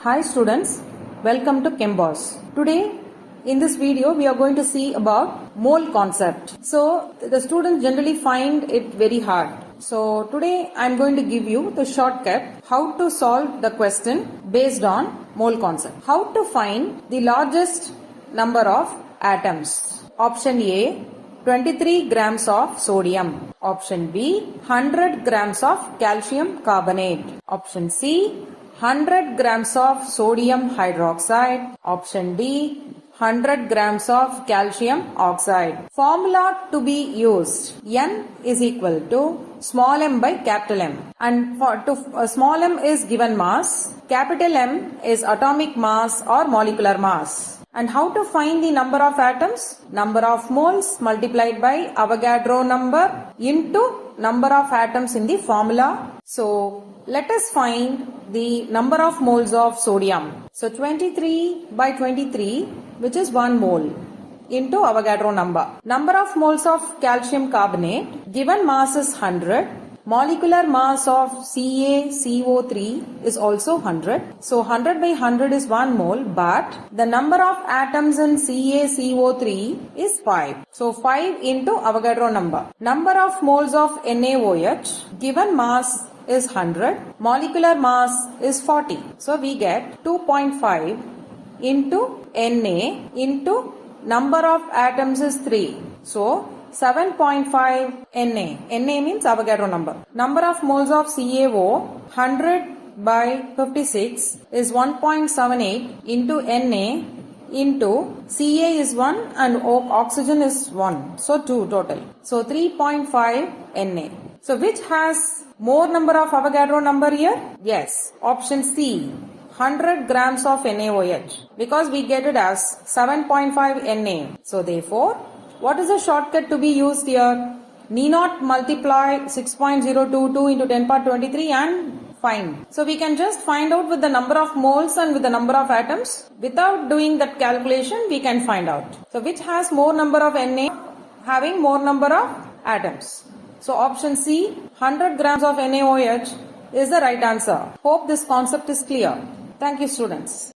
Hi students, welcome to Chem Boss. Today in this video we are going to see about mole concept. So the students generally find it very hard. So today I am going to give you the shortcut how to solve the question based on mole concept. How to find the largest number of atoms. Option A, 23 grams of sodium. Option B, 100 grams of calcium carbonate. Option C, 100 grams of sodium hydroxide. Option D, 100 grams of calcium oxide. Formula to be used. N is equal to small m by capital M. And small m is given mass. Capital M is atomic mass or molecular mass. And how to find the number of atoms? Number of moles multiplied by Avogadro number into number of atoms in the formula. So let us find the number of moles of sodium. So 23 by 23, which is 1 mole, into Avogadro number. Number of moles of calcium carbonate, given mass is 100. Molecular mass of CaCO3 is also 100. So 100 by 100 is 1 mole, but the number of atoms in CaCO3 is 5. So 5 into Avogadro number. Number of moles of NaOH, given mass is 100. Molecular mass is 40. So we get 2.5 into Na into number of atoms is 3. So 7.5 Na. Na means Avogadro number. Number of moles of CaO, 100 by 56 is 1.78 into Na into Ca is 1 and oxygen is 1. So 2 total. So 3.5 Na. So which has more number of Avogadro number here? Yes. Option C. 100 grams of NaOH. Because we get it as 7.5 Na. So therefore, what is the shortcut to be used here? Need not multiply 6.022 into 10 power 23 and find. So we can just find out with the number of moles and with the number of atoms. Without doing that calculation, we can find out. So which has more number of Na having more number of atoms? So option C, 100 grams of NaOH is the right answer. Hope this concept is clear. Thank you students.